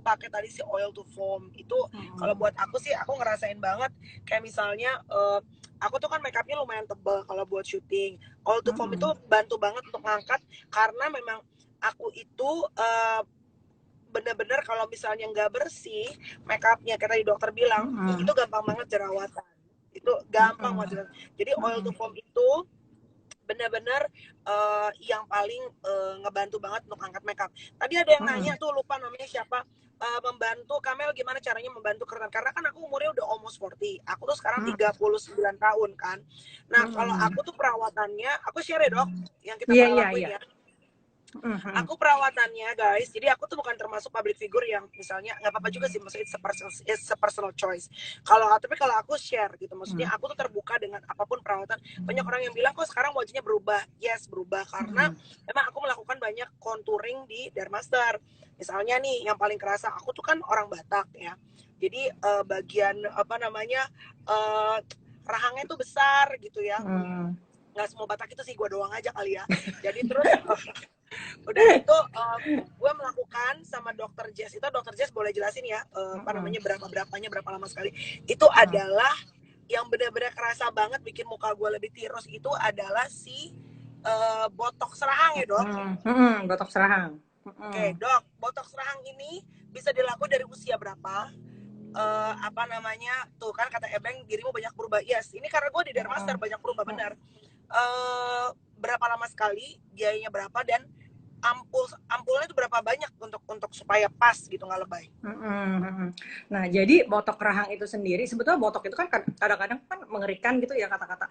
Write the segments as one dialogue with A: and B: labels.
A: pakai tadi si oil to foam itu. Kalau buat aku sih, aku ngerasain banget kayak misalnya aku tuh kan makeupnya lumayan tebal kalau buat syuting. Oil to foam itu bantu banget untuk ngangkat, karena memang aku itu bener-bener kalau misalnya nggak bersih makeupnya, kayak tadi dokter bilang, itu gampang banget jerawatan. Itu gampang banget. Jadi oil to foam itu benar-benar yang paling ngebantu banget untuk angkat makeup. Tadi ada yang nanya tuh, lupa namanya siapa, membantu Kamel gimana caranya membantu karena kan aku umurnya udah almost 40. Aku tuh sekarang 39 tahun kan. Nah, kalau aku tuh perawatannya, aku share ya dok, yang kita pernah lakuin ya. Aku perawatannya guys, jadi aku tuh bukan termasuk public figure yang misalnya, nggak apa-apa juga sih, maksudnya it's a personal choice. Tapi kalau aku share gitu, maksudnya aku tuh terbuka dengan apapun perawatan. Banyak orang yang bilang kok sekarang wajahnya berubah. Yes, berubah karena memang aku melakukan banyak contouring di Dermaster. Misalnya nih yang paling kerasa, aku tuh kan orang Batak ya, jadi bagian apa namanya rahangnya tuh besar gitu ya. Nggak semua Batak itu sih, gue doang aja kali ya. Jadi terus udah itu gue melakukan sama dokter Jess. Itu dokter Jess boleh jelasin ya apa namanya, berapa lama sekali. Itu adalah yang benar-benar kerasa banget bikin muka gue lebih tirus, itu adalah si botox rahang ya dok.
B: Botox rahang.
A: Oke, dok, botox rahang ini bisa dilakukan dari usia berapa? Apa namanya, tuh kan kata Ebeng dirimu banyak berubah. Yes, ini karena gue di Dermaster banyak berubah benar. Berapa lama sekali, biayanya berapa, dan ampulnya itu berapa banyak untuk supaya pas gitu, nggak lebay.
B: Nah, jadi botok rahang itu sendiri, sebetulnya botok itu kan kadang-kadang kan mengerikan gitu ya, kata-kata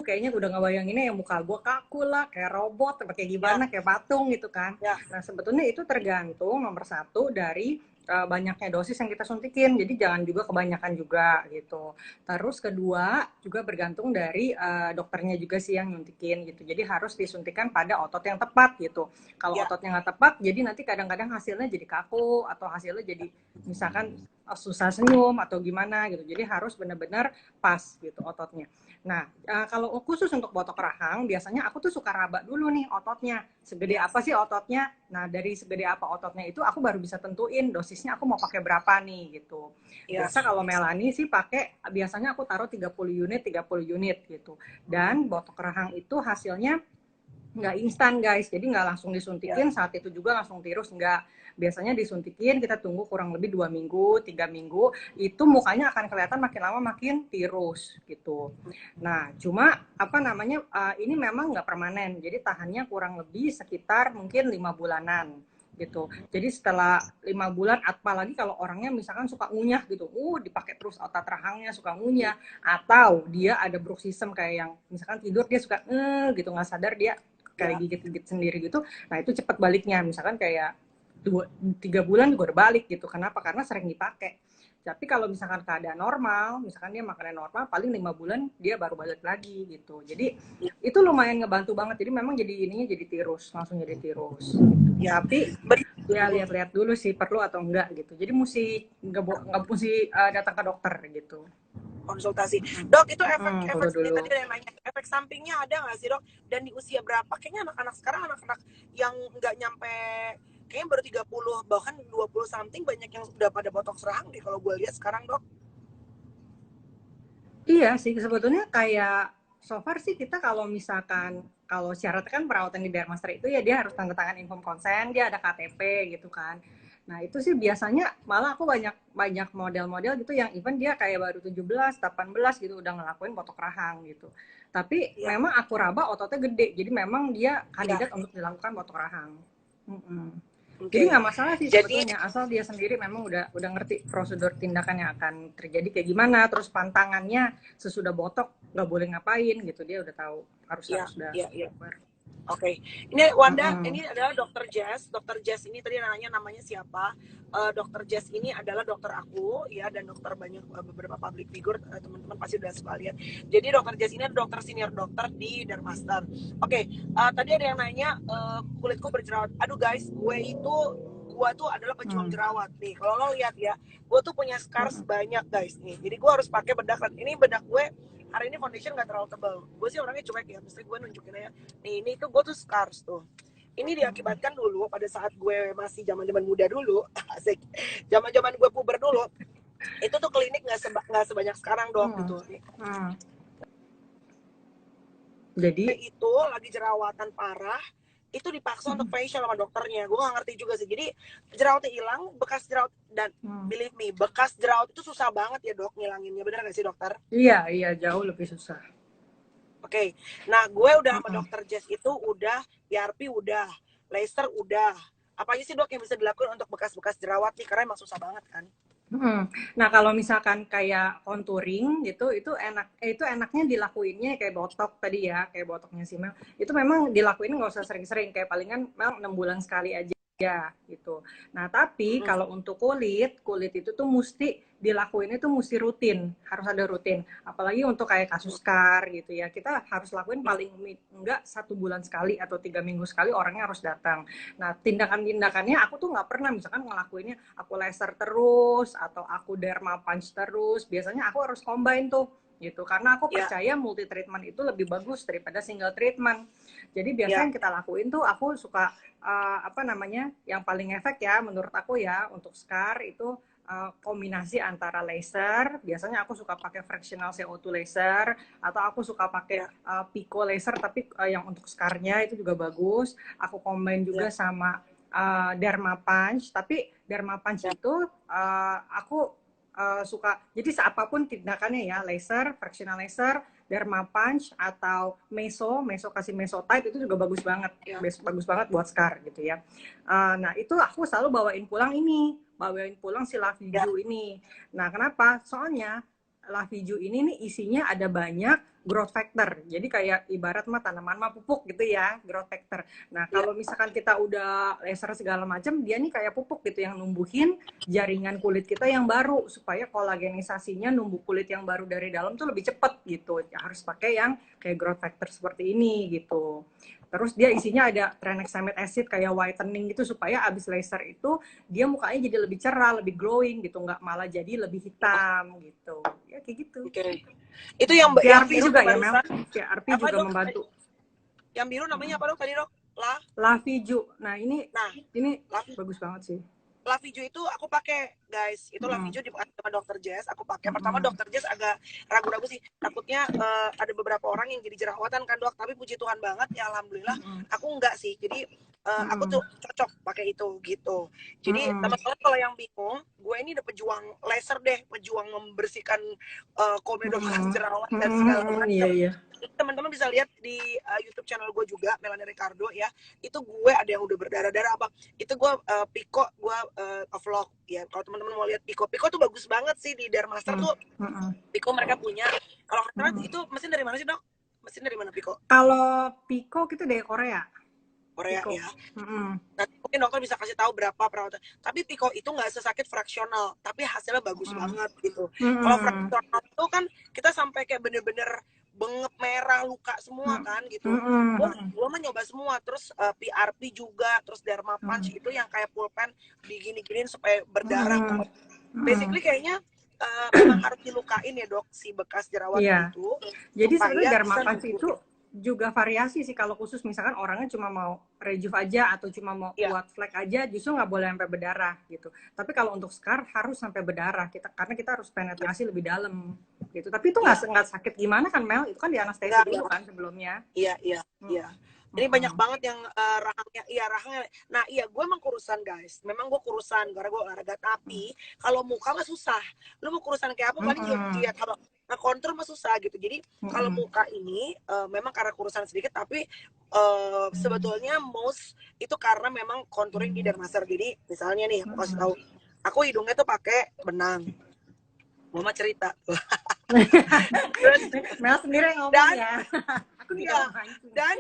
B: kayaknya udah ngebayanginnya yang muka gue kaku lah, kayak robot, kayak gimana, kayak patung gitu kan. Nah, sebetulnya itu tergantung nomor satu dari banyaknya dosis yang kita suntikin, jadi jangan juga kebanyakan juga gitu. Terus kedua juga bergantung dari dokternya juga sih yang nyuntikin gitu, jadi harus disuntikan pada otot yang tepat gitu. Kalau ototnya nggak tepat, jadi nanti kadang-kadang hasilnya jadi kaku atau hasilnya jadi misalkan susah senyum atau gimana gitu. Jadi harus benar-benar pas gitu ototnya. Nah, kalau khusus untuk botok rahang, biasanya aku tuh suka raba dulu nih ototnya. Segede apa sih ototnya? Nah, dari segede apa ototnya itu aku baru bisa tentuin dosisnya aku mau pakai berapa nih gitu. Biasa kalau Melanie sih pakai, biasanya aku taruh 30 unit gitu. Dan botok rahang itu hasilnya nggak instan guys, jadi nggak langsung disuntikin saat itu juga langsung tirus, nggak. Biasanya disuntikin, kita tunggu kurang lebih 2 minggu, 3 minggu, itu mukanya akan kelihatan makin lama makin tirus gitu. Nah, cuma apa namanya, ini memang nggak permanen, jadi tahannya kurang lebih sekitar mungkin 5 bulanan gitu. Jadi setelah 5 bulan, apalagi kalau orangnya misalkan suka ngunyah gitu, dipakai terus otot rahangnya suka ngunyah, atau dia ada bruxism kayak yang misalkan tidur dia suka gitu, nggak sadar dia kayak gigit-gigit sendiri gitu. Nah, itu cepat baliknya, misalkan kayak 2-3 bulan juga udah balik gitu. Kenapa? Karena sering dipakai. Tapi kalau misalkan keadaan normal, misalkan dia makannya normal, paling 5 bulan dia baru balik lagi gitu. Jadi itu lumayan ngebantu banget. Jadi memang jadi ininya jadi tirus, langsung jadi tirus. Tapi ya lihat-lihat dulu sih perlu atau enggak gitu. Jadi nggak mesti datang ke dokter gitu.
A: Konsultasi. Dok, itu efek tadi ada yang nanya, efek sampingnya ada nggak sih dok? Dan di usia berapa? Kayaknya anak-anak sekarang, anak-anak yang nggak nyampe, kayaknya baru 30, bahkan 20 something, banyak yang udah pada botox rahang deh kalau gue lihat sekarang dok.
B: Iya sih, sebetulnya kayak so far sih kita kalau misalkan, kalau syarat kan perawatan di Dermaster itu ya dia harus tanda tangan inform consent, dia ada KTP gitu kan. Nah, itu sih biasanya malah aku banyak model-model gitu yang even dia kayak baru 17, 18 gitu udah ngelakuin botok rahang gitu. Tapi memang aku raba ototnya gede, jadi memang dia kandidat untuk dilakukan botok rahang. Jadi nggak masalah sih sebetulnya, asal dia sendiri memang udah ngerti prosedur tindakan yang akan terjadi kayak gimana, terus pantangannya sesudah botok nggak boleh ngapain gitu, dia udah tahu harus udah.
A: Oke. Ini Wanda, ini adalah Dokter Jess. Dokter Jess ini tadi namanya siapa? Dokter Jess ini adalah dokter aku ya, dan dokter banyak beberapa public figure, teman-teman pasti udah suka lihat. Jadi Dokter Jess ini adalah dokter senior dokter di Dermaster. Oke, tadi ada yang nanya kulitku berjerawat. Aduh guys, gue tuh adalah pejuang jerawat nih. Kalau lo lihat ya, gue tuh punya scars banyak guys nih. Jadi gue harus pakai bedak. Ini bedak gue hari ini foundation nggak terlalu tebal. Gue sih orangnya cuek ya, mesti gue nunjukin aja. Nih, ini tuh gue tuh scars tuh. Ini diakibatkan dulu pada saat gue masih zaman-zaman muda dulu, asik. Zaman-zaman gue puber dulu, itu tuh klinik nggak sebanyak sekarang dok gitu.
B: Jadi
A: Itu lagi jerawatan parah, itu dipaksa untuk facial sama dokternya. Gue gak ngerti juga sih. Jadi jerawatnya hilang, bekas jerawat, dan believe me, bekas jerawat itu susah banget ya dok ngilanginnya, bener gak sih dokter?
B: iya jauh lebih susah.
A: Oke. Nah gue udah sama dokter Jess itu udah PRP udah, laser udah. Apa aja sih dok yang bisa dilakukan untuk bekas-bekas jerawat nih, karena emang susah banget kan.
B: Nah kalau misalkan kayak contouring gitu, itu enaknya dilakuinnya kayak botok tadi ya, kayak botoknya si Mel. Itu memang dilakuin nggak usah sering-sering, kayak palingan Mel 6 bulan sekali aja gitu. Nah tapi kalau untuk kulit itu tuh mesti dilakuin, itu mesti rutin, harus ada rutin. Apalagi untuk kayak kasus scar gitu ya, kita harus lakuin paling enggak 1 bulan sekali atau 3 minggu sekali orangnya harus datang. Nah tindakannya aku tuh nggak pernah misalkan ngelakuinnya aku laser terus atau aku derma punch terus. Biasanya aku harus combine tuh gitu, karena aku percaya multi treatment itu lebih bagus daripada single treatment. Jadi biasanya yang kita lakuin tuh, aku suka yang paling efek ya menurut aku ya untuk scar itu kombinasi antara laser. Biasanya aku suka pakai fractional CO2 laser, atau aku suka pakai pico laser, tapi yang untuk scarnya itu juga bagus. Aku combine juga sama derma punch, tapi derma punch itu aku suka, jadi apapun tindakannya ya, laser, fractional laser, derma punch, atau meso kasih mesotype, itu juga bagus banget, bagus banget buat scar gitu ya. Nah itu aku selalu bawain pulang si Laviju ini. Nah kenapa? Soalnya Laviju ini nih isinya ada banyak growth factor. Jadi kayak ibarat mah tanaman mah pupuk gitu ya, growth factor. Nah kalau misalkan kita udah laser segala macam, dia nih kayak pupuk gitu yang numbuhin jaringan kulit kita yang baru, supaya kolagenisasinya numbuh kulit yang baru dari dalam tuh lebih cepet gitu. Ya, harus pakai yang kayak growth factor seperti ini gitu. Terus dia isinya ada tranexamic acid kayak whitening gitu, supaya abis laser itu dia mukanya jadi lebih cerah, lebih glowing gitu, nggak malah jadi lebih hitam gitu. Ya kayak gitu.
A: Itu yang
B: PRP
A: biru
B: juga ya Mel? PRP
A: apa,
B: juga
A: dok?
B: membantu.
A: Yang biru namanya apa dok tadi dok?
B: Laviju. Nah ini bagus banget sih.
A: Laviju itu aku pakai guys, itu Laviju dipakai sama dokter Jess, aku pakai. Pertama dokter Jess agak ragu-ragu sih, takutnya ada beberapa orang yang jadi jerawatan kan dok, tapi puji Tuhan banget ya alhamdulillah aku enggak sih. Jadi aku tuh cocok pakai itu gitu. Jadi teman-teman kalau yang bingung, gue ini udah pejuang laser deh, pejuang membersihkan komedo bekas jerawat dan segala macam. Teman-teman bisa lihat di YouTube channel gue juga, Melanie Ricardo ya. Itu gue ada yang udah berdarah-darah apa. Itu gue Pico, gue vlog ya. Kalau teman-teman mau lihat Pico tuh bagus banget sih di Dermaster tuh. Pico mereka punya. Kalau itu mesin dari mana sih dok? Mesin dari mana Pico?
B: Kalau Pico itu dari Korea.
A: Pico ya. Nanti mungkin dokter bisa kasih tahu berapa perawatan. Tapi Pico itu nggak sesakit fraksional, tapi hasilnya bagus banget gitu. Kalau fraksional itu kan kita sampai kayak bener-bener bengep merah, luka semua kan gitu. Gue mah nyoba semua. Terus PRP juga, terus derma punch itu yang kayak pulpen digini-giniin supaya berdarah. Basically kayaknya memang harus dilukain ya dok si bekas jerawat itu.
B: Jadi sebenarnya derma punch itu juga variasi sih. Kalau khusus misalkan orangnya cuma mau rejuve aja atau cuma mau buat flek aja, justru nggak boleh sampai berdarah gitu. Tapi kalau untuk scar harus sampai berdarah, karena kita harus penetrasi lebih dalam gitu. Tapi itu nggak sakit gimana kan Mel? Itu kan di anestesi dulu kan sebelumnya.
A: Iya. Ini banyak banget yang rahangnya. Nah iya, gue emang kurusan guys. Memang gue kurusan karena gue olahraga. Tapi kalau muka mah susah. Lu mau kurusan kayak apa? Paling lihat kalau kontur mah susah gitu. Jadi kalau muka ini memang karena kurusan sedikit, tapi sebetulnya most itu karena memang contouring di Dermaster. Jadi misalnya nih, aku kasih tahu, aku hidungnya tuh pakai benang. Mama cerita.
B: Terus Mel sendiri yang ngomong ya. Aku
A: dan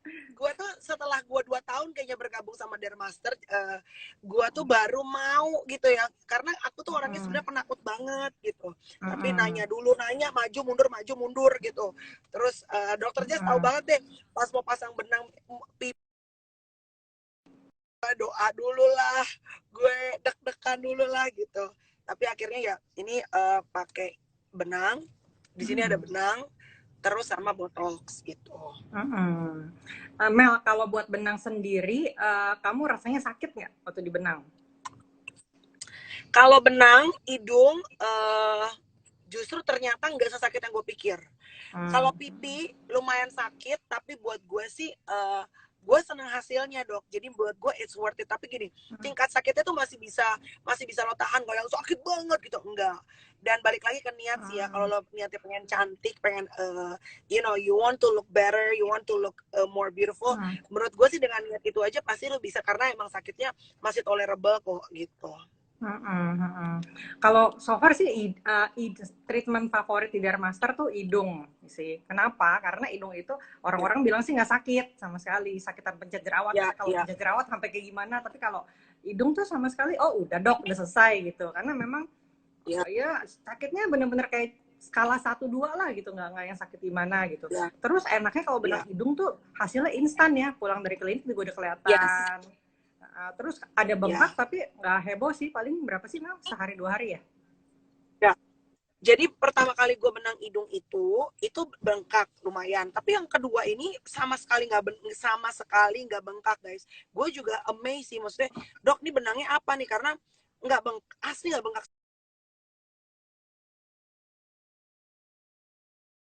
A: gue tuh setelah gue 2 tahun kayaknya bergabung sama Dermaster, gue tuh baru mau gitu ya, karena aku tuh orangnya sebenarnya penakut banget gitu. Tapi nanya maju mundur gitu. Terus dokter Jess tahu banget deh, pas mau pasang benang doa dulu lah, gue deg-degan dulu lah gitu. Tapi akhirnya ya ini pakai benang, di sini ada benang, terus sama botox gitu.
B: Mel, kalau buat benang sendiri, kamu rasanya sakit nggak waktu di benang?
A: Kalau benang hidung justru ternyata nggak sesakit yang gue pikir. Kalau pipi lumayan sakit, tapi buat gue sih gue senang hasilnya, Dok. Jadi buat gue it's worth it. Tapi gini, tingkat sakitnya tuh masih bisa lo tahan. Kalau yang sakit banget gitu enggak. Dan balik lagi ke niat sih ya. Kalau lo niatnya pengen cantik, pengen you want to look better, you want to look more beautiful. Menurut gue sih dengan niat itu aja pasti lo bisa, karena emang sakitnya masih tolerable kok gitu.
B: Kalau so far sih treatment favorit di Dermaster tuh hidung sih. Kenapa? Karena hidung itu orang-orang bilang sih nggak sakit sama sekali, sakitan pencet jerawat. Kalau pencet jerawat sampai kayak gimana, tapi kalau hidung tuh sama sekali, oh udah dok, udah selesai gitu. Karena memang ya sakitnya bener-bener kayak skala 1-2 lah gitu, nggak yang sakit di mana gitu. Terus enaknya kalau benang hidung tuh hasilnya instan ya, pulang dari klinik juga udah kelihatan. Terus ada bengkak tapi nggak heboh sih, paling berapa sih Mel? Sehari 2 hari ya?
A: Ya. Jadi pertama kali gue benang hidung itu bengkak lumayan. Tapi yang kedua ini sama sekali nggak bengkak guys. Gue juga amazed sih, maksudnya dok ini benangnya apa nih, karena asli nggak bengkak